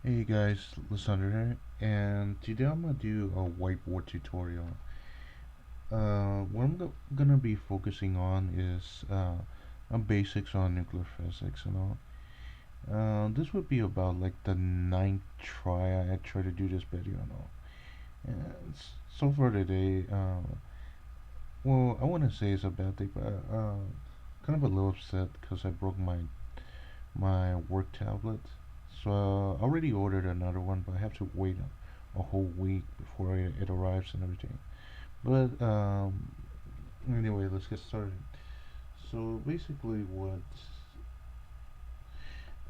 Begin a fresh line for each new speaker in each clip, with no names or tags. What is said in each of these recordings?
Hey guys, Lysander here, and today I'm gonna do a whiteboard tutorial. What gonna be focusing on is basics on nuclear physics and all. This would be about like the ninth try I try to do this video and all. And so far today, well, I wouldn't say it's a bad thing, but kind of a little upset because I broke my work tablet. So I already ordered another one, but I have to wait a whole week before it arrives and everything. But anyway, let's get started. So basically, what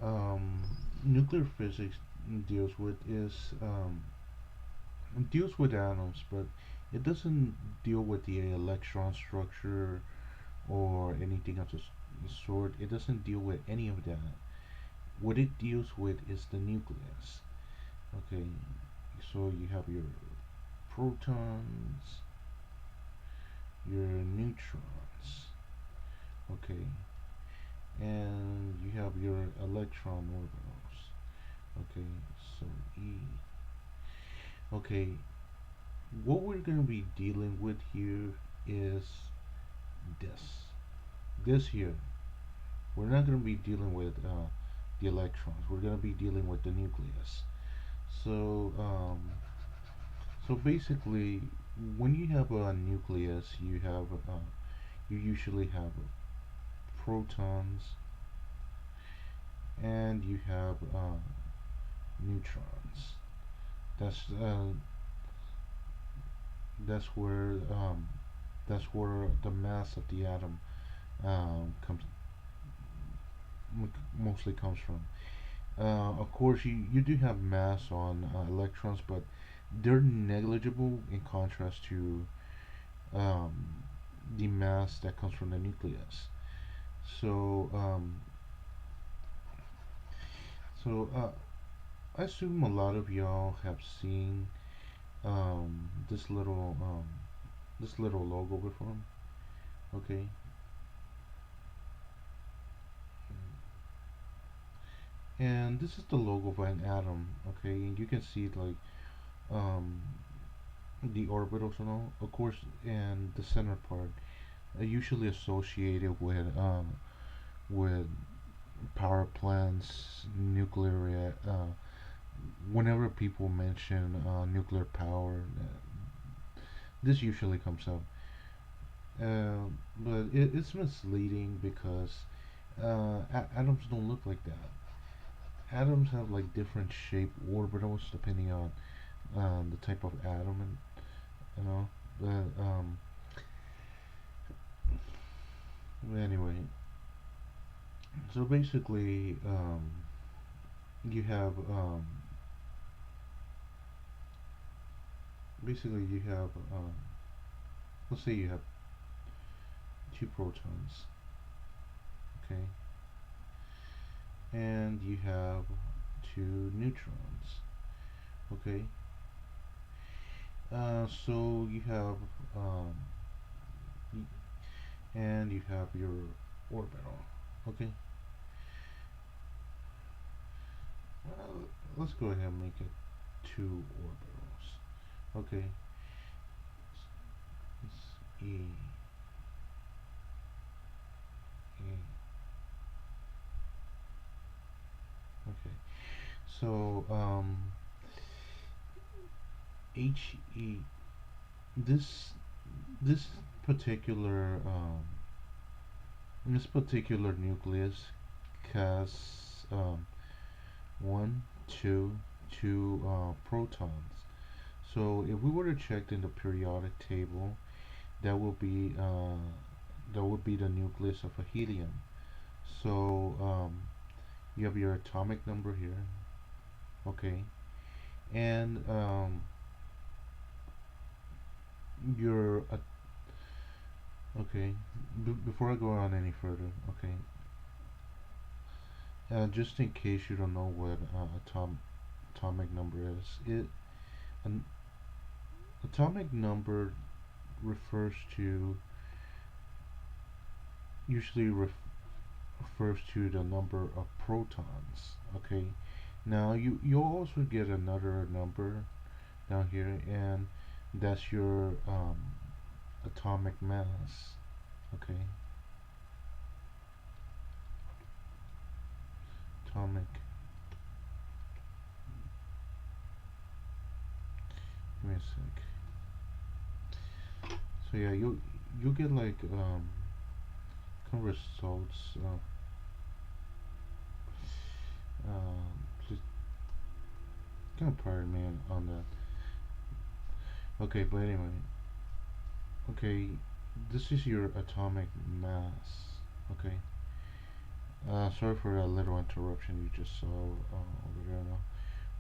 um, nuclear physics deals with is deals with atoms, but it doesn't deal with the electron structure or anything of the sort. It doesn't deal with any of that. What it deals with is the nucleus. Okay, so you have your protons, your neutrons, okay, and you have your electron orbitals, okay, so E. Okay, what we're going to be dealing with here is this. This here. We're not going to be dealing with the electrons. We're going to be dealing with the nucleus. So, so basically, when you have a nucleus, you usually have protons and you have neutrons. That's uh, that's where that's where the mass of the atom comes mostly comes from. Of course, you do have mass on electrons, but they're negligible in contrast to um, the mass that comes from the nucleus. So, so I assume a lot of y'all have seen um, this little um, this little logo before. Okay, and this is the logo of an atom. Okay, and you can see like um, the orbitals and all, of course, and the center part are usually associated with power plants, nuclear. Whenever people mention nuclear power, this usually comes up. But it's misleading because atoms don't look like that. Atoms have like different shape orbitals depending on the type of atom, and you know. But anyway, so basically, you have basically you have let's say you have two protons, okay, and you have two neutrons, okay. So you have um, and you have your orbital, okay. Let's go ahead and make it two orbitals, okay. It's E, okay. So He this this particular this particular nucleus has one, two protons. So if we were to check in the periodic table, that will be the nucleus of a helium. So you have your atomic number here, okay, and your okay. Before I go on any further, okay, just in case you don't know what atomic number is, an atomic number refers to usually refers to the number of protons. Okay, Now you'll also get another number down here, and that's your atomic mass. Okay, atomic. Give me a sec. So yeah, you get like kind of results. Just kind of pardon me on that. Okay, but anyway, okay, this is your atomic mass. Okay. Sorry for a little interruption you just saw over there now.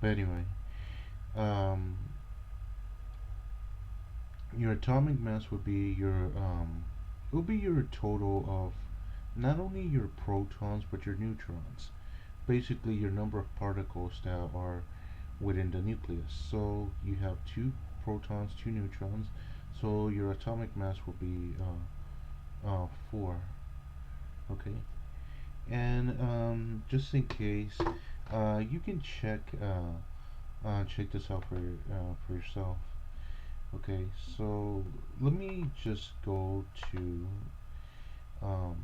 But anyway, um, your atomic mass would be your total of not only your protons but your neutrons. Basically, your number of particles that are within the nucleus. So you have two protons, two neutrons. So your atomic mass will be four. Okay, and just in case, you can check this out for yourself. Okay, so let me just go to um,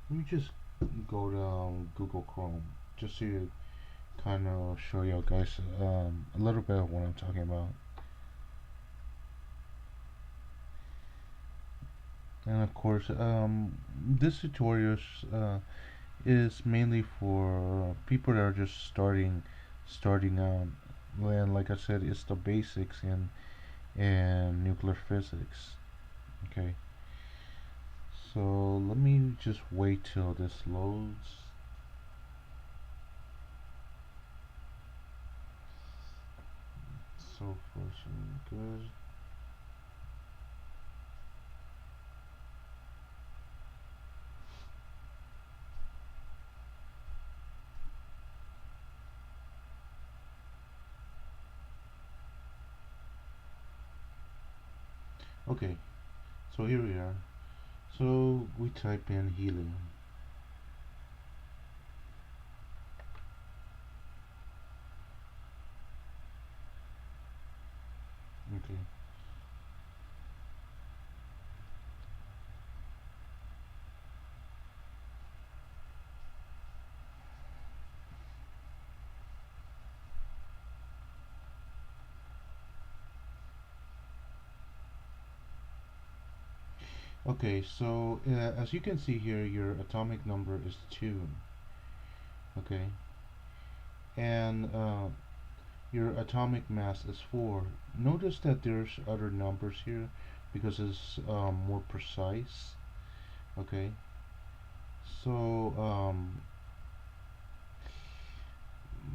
let me just go to Google Chrome just to kind of show you guys a little bit of what I'm talking about. And of course, this tutorial is mainly for people that are just starting out. And like I said, it's the basics in nuclear physics. Okay, so let me just wait till this loads. So far, so good. Okay, so here we are. So we type in helium. Okay. Okay, so as you can see here, your atomic number is 2. Okay, and your atomic mass is 4. Notice that there's other numbers here because it's more precise. Okay, so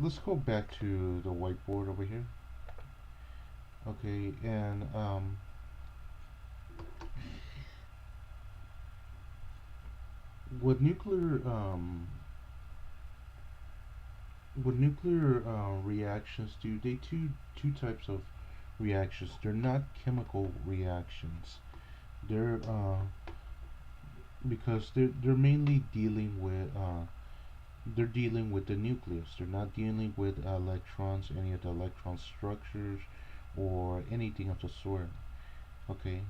let's go back to the whiteboard over here. Okay, and with nuclear reactions do they two types of reactions. They're not chemical reactions. They're because they're mainly dealing with the nucleus. They're not dealing with electrons, any of the electron structures, or anything of the sort. Okay,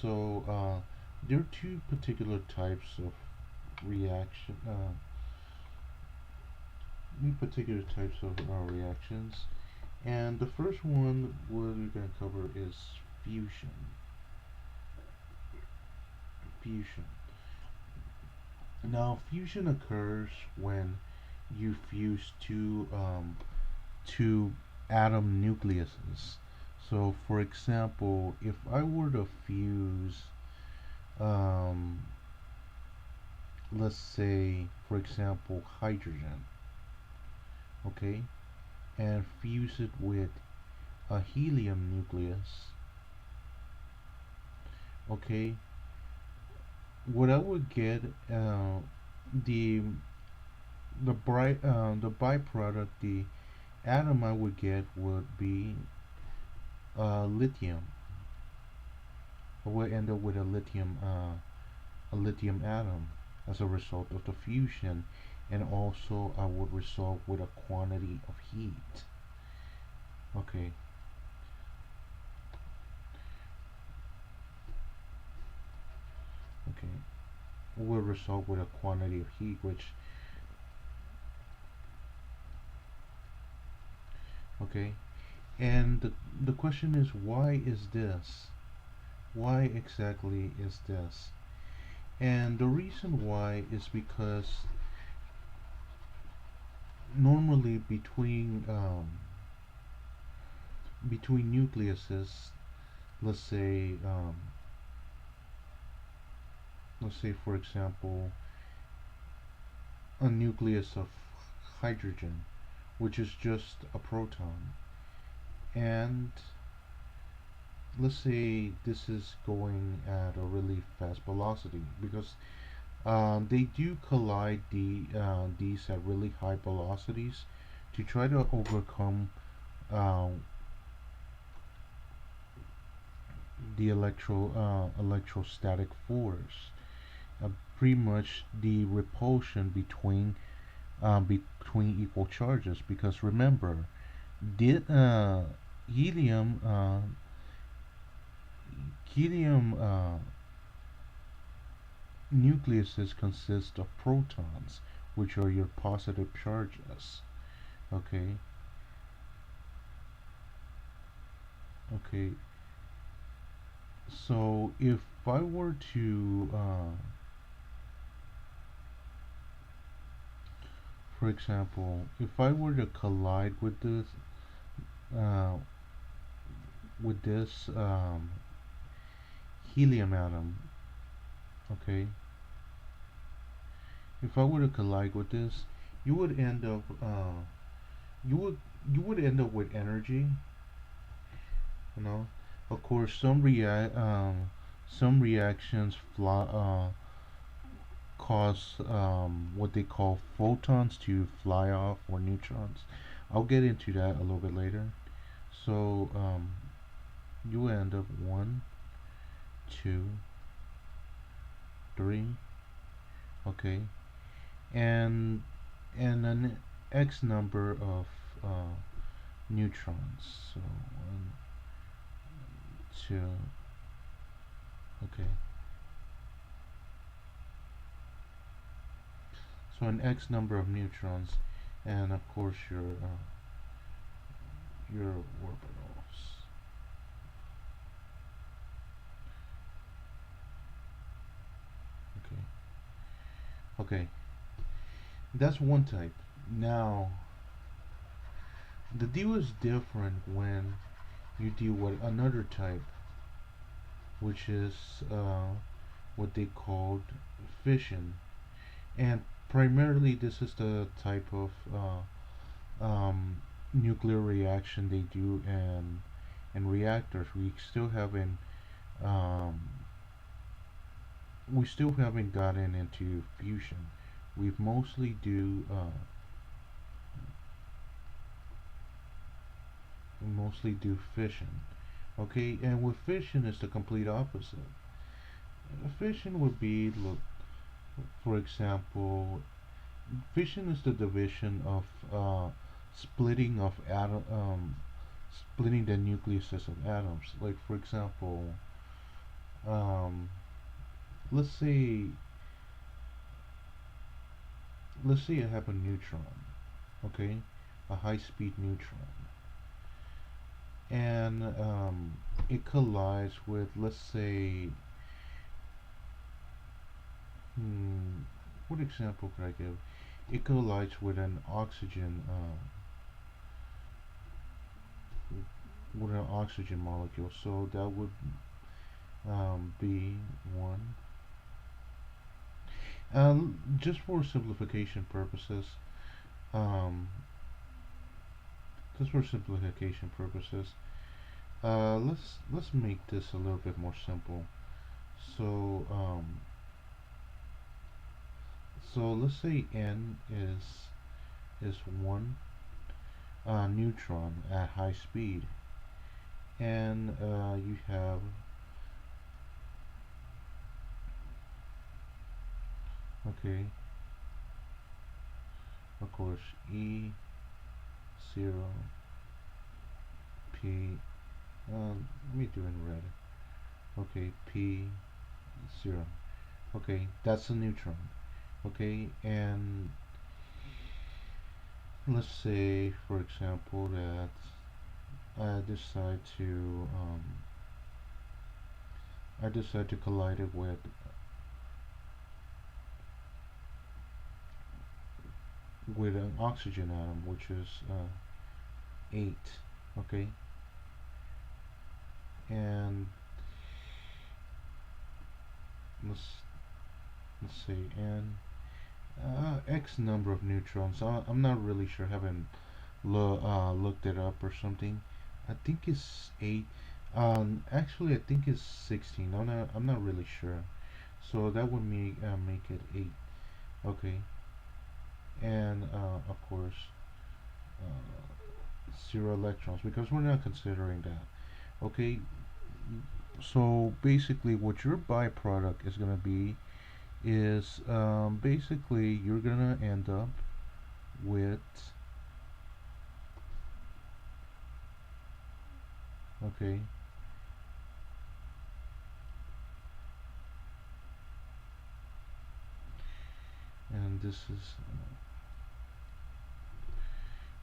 so there are two particular types of reaction. Particular types of reactions, and the first one we're going to cover is fusion. Fusion. Now, fusion occurs when you fuse two atom nucleuses. So, for example, if I were to fuse, um, let's say, for example, hydrogen, okay, and fuse it with a helium nucleus, okay, what I would get, the the byproduct, the atom I would get would be lithium. I would end up with a lithium atom. as a result of the fusion, and also I would resolve with a quantity of heat. Okay, okay, we'll resolve with a quantity of heat, which, okay, and the question is, why is this? Why exactly is this? And the reason why is because normally between nucleuses, let's say let's say for example a nucleus of hydrogen, which is just a proton, and let's say this is going at a really fast velocity, because they do collide these at really high velocities to try to overcome uh, the electrostatic force, uh, pretty much the repulsion between equal charges. Because remember, the helium helium nucleuses consist of protons, which are your positive charges. Okay, okay. So if I were to, for example, if I were to collide uh, with this helium atom, okay, if I were to collide with this, you would end up, you would you would end up with energy, you know. Of course, some reactions cause what they call photons to fly off, or neutrons. I'll get into that a little bit later. So you end up one, two, three, okay, and an x number of uh, neutrons. So one, two, okay. So an x number of neutrons, and of course your orbitals. Okay, okay, that's one type. Now the deal is different when you deal with another type, which is what they called fission, and primarily this is the type of nuclear reaction they do in reactors. Um, we still haven't gotten into fusion. We've mostly do fission. Okay, and with fission is the complete opposite. Fission would be, look, for example, fission is the division of splitting of splitting the nucleuses of atoms. Like for example, um, let's say let's say I have a neutron, okay, a high-speed neutron, and it collides with, let's say, hmm, what example could I give? It collides with an oxygen molecule. So that would be one. Just for simplification purposes, um, just for simplification purposes, let's make this a little bit more simple. So so let's say n is one neutron at high speed, and you have, Okay, of course, E 0 P. Let me do it in red. Okay, P 0. Okay, that's a neutron. Okay, and let's say, for example, that I decide to collide it with an oxygen atom, which is 8. Okay, and let's let's see, and X number of neutrons. I'm not really sure. Haven't looked it up or something. I think it's 8. Actually, I think it's 16. I'm not really sure. So that would make it 8. Okay, and of course, 0 electrons because we're not considering that. Okay, so basically, what your byproduct is gonna be is basically you're gonna end up with, okay, and this is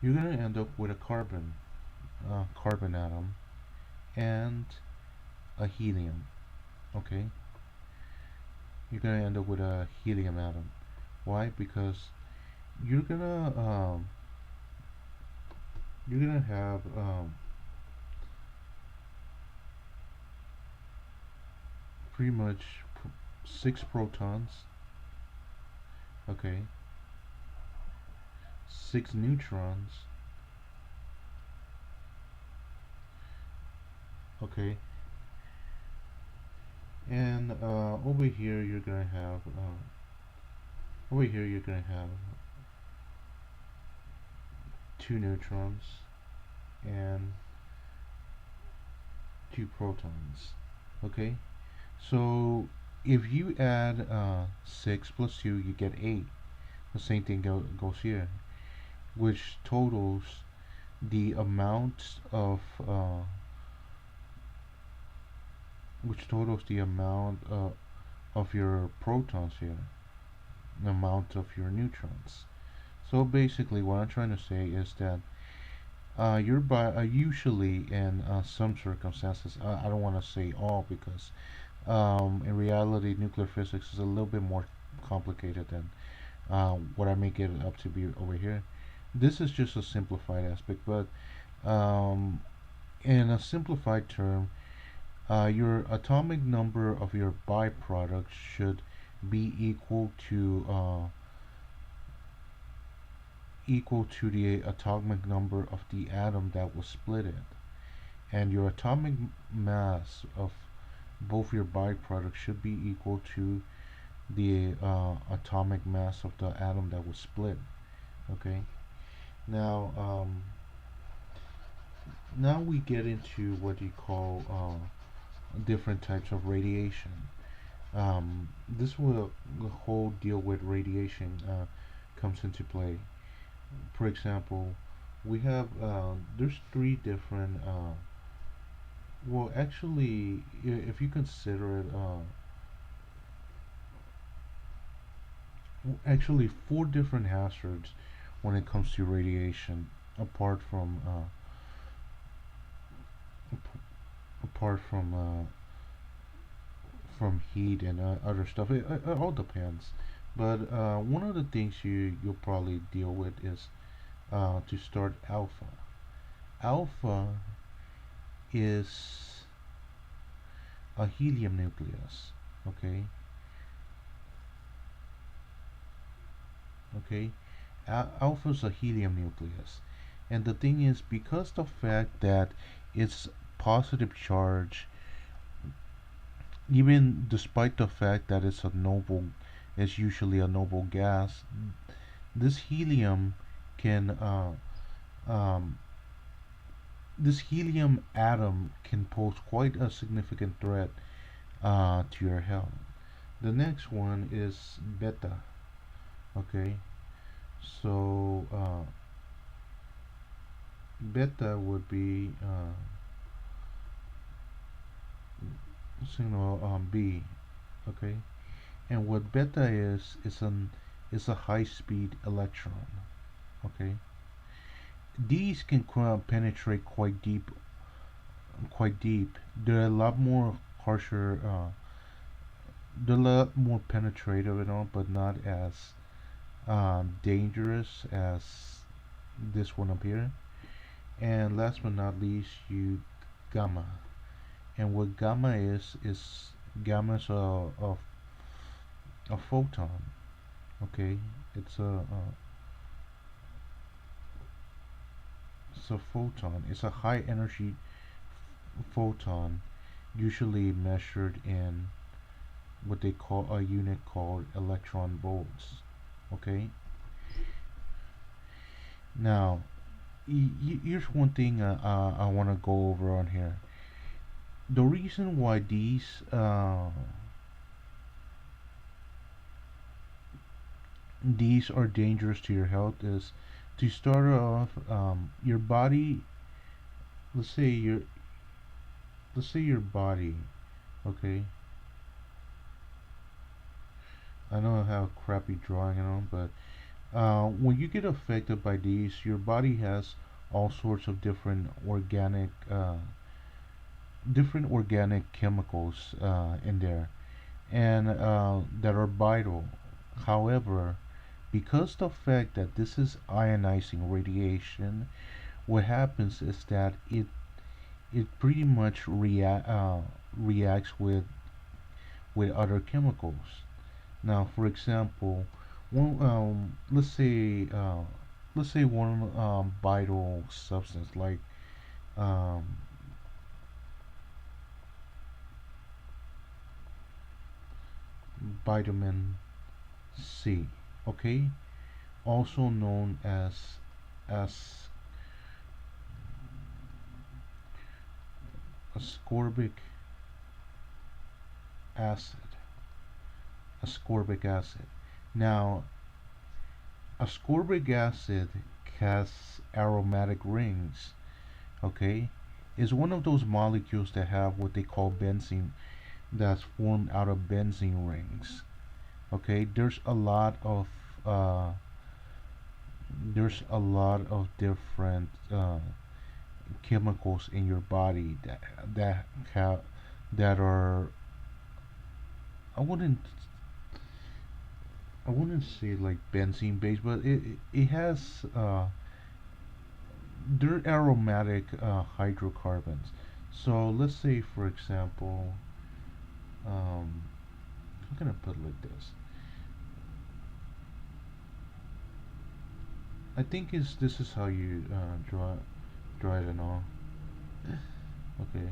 you're gonna end up with a carbon atom and a helium. Okay, you're gonna end up with a helium atom. Why? Because you're gonna um, you're gonna have pretty much 6 protons. Okay, 6 neutrons. Okay, and over here you're gonna have 2 neutrons and 2 protons. Okay, so if you add 6 plus 2, you get 8. The same thing goes here, which totals the amount of your protons here, the amount of your neutrons. So basically, what I'm trying to say is that usually in some circumstances, I don't want to say all because in reality, nuclear physics is a little bit more complicated than what I make it up to be over here. This is just a simplified aspect, but um, in a simplified term, your atomic number of your byproduct should be equal to the atomic number of the atom that was split in, and your atomic mass of both your byproducts should be equal to the atomic mass of the atom that was split. Okay. Now, now we get into what you call different types of radiation. This will the whole deal with radiation comes into play. For example, we have there's 3 different. Well, actually, if you consider it, actually 4 different hazards when it comes to radiation, apart from apart from heat and other stuff. It all depends. But one of the things you'll probably deal with is to start alpha. Alpha is a helium nucleus. Okay, okay. Alpha is a helium nucleus, and the thing is, because the fact that it's positive charge, even despite the fact that it's usually a noble gas, this helium can um, this helium atom can pose quite a significant threat to your health. The next one is beta. Okay, so beta would be signal B. Okay, and what beta is a high speed electron. Okay, these can penetrate quite deep. They're a lot more harsher. They're a lot more penetrative and all, but not as dangerous as this one up here. And last but not least, you gamma. And what gamma is gamma is a photon. Okay, it's it's a photon. It's a high energy photon, usually measured in what they call a unit called electron volts. Okay, now here's one thing I want to go over on here. The reason why these are dangerous to your health is, to start off, your body. Let's say your body. Okay, I know I have crappy drawing and all, but when you get affected by these, your body has all sorts of different organic chemicals in there, and that are vital. However, because the fact that this is ionizing radiation, what happens is that it pretty much reacts with other chemicals. Now, for example, one let's say one vital substance like um, vitamin C, okay, also known as ascorbic acid. Ascorbic acid. Now, ascorbic acid has aromatic rings. Okay, is one of those molecules that have what they call benzene, that's formed out of benzene rings. Okay, there's a lot of different chemicals in your body that have that are, I wouldn't I wouldn't say like benzene based, but it has they're aromatic hydrocarbons. So let's say, for example, um, I'm gonna put it like this. I think is this is how you draw it and all. Okay,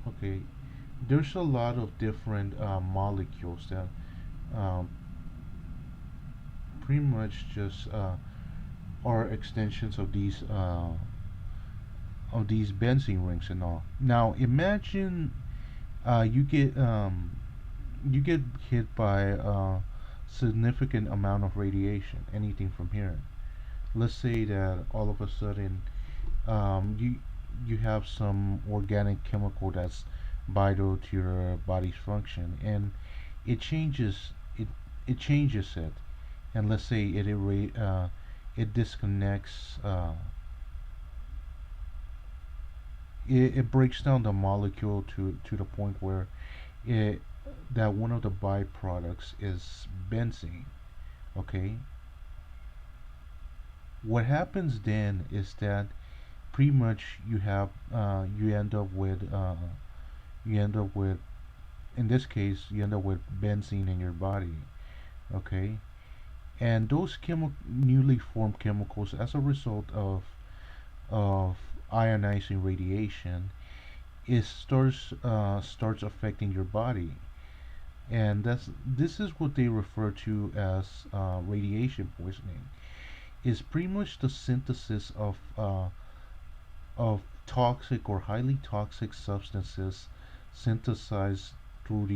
okay. There's a lot of different molecules that um, pretty much just are extensions of these benzene rings and all. Now imagine uh, you get um, you get hit by a significant amount of radiation, anything from here. Let's say that all of a sudden you have some organic chemical that's vital to your body's function, and it changes it it changes it, and let's say it disconnects, it breaks down the molecule to the point where it that one of the byproducts is benzene. Okay, what happens then is that pretty much you end up with, in this case, you end up with benzene in your body. Okay, and those newly formed chemicals, as a result of ionizing radiation, it starts affecting your body, and this is what they refer to as radiation poisoning. Is pretty much the synthesis of toxic or highly toxic substances synthesized through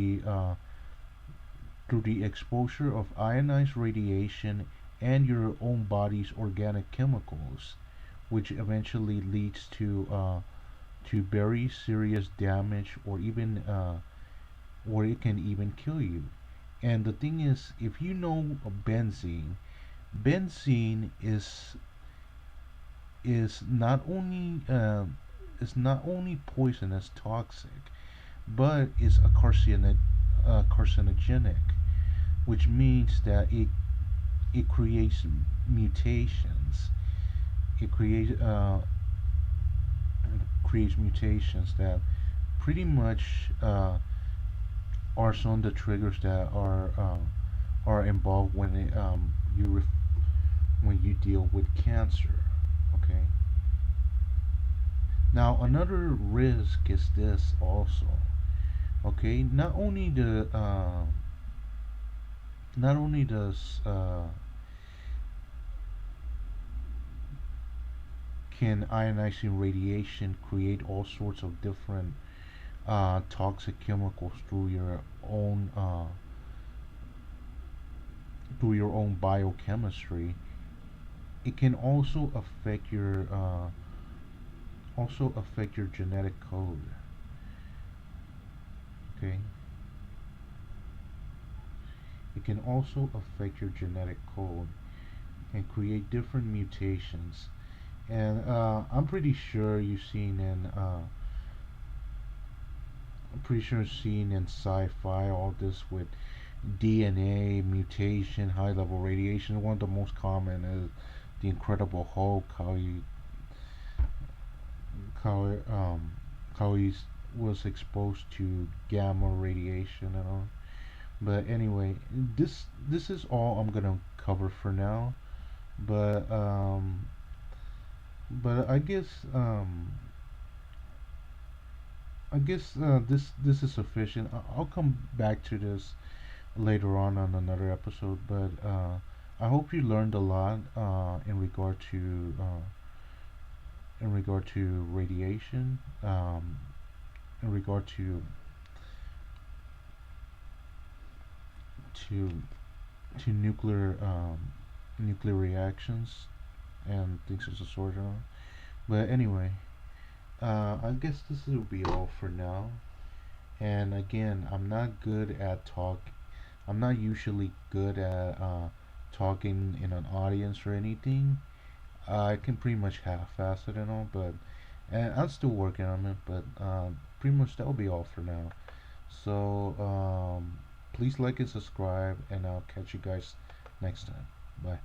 through the exposure of ionized radiation and your own body's organic chemicals, which eventually leads to very serious damage, or it can even kill you. And the thing is, if you know benzene, benzene is not only poisonous, toxic, but is a carcinogenic, which means that it creates mutations. It creates mutations that pretty much are some of the triggers that are involved when when you deal with cancer. Okay. Now another risk is this also. Okay. Not only does can ionizing radiation create all sorts of different toxic chemicals through your own biochemistry. It can also affect your genetic code. Okay, it can also affect your genetic code and create different mutations. And I'm pretty sure you've seen in sci-fi all this with DNA mutation, high level radiation. One of the most common is the Incredible Hulk, how he was exposed to gamma radiation and all. But anyway, this is all I'm gonna cover for now. But I guess this is sufficient. I'll come back to this later on another episode. But I hope you learned a lot in regard to radiation, in regard to nuclear reactions and things of the sort. But anyway, I guess this will be all for now. And again, I'm not usually good at talking in an audience or anything. I can pretty much half-ass it and all, but and I'm still working on it. But pretty much that'll be all for now. So please like and subscribe, and I'll catch you guys next time. Bye.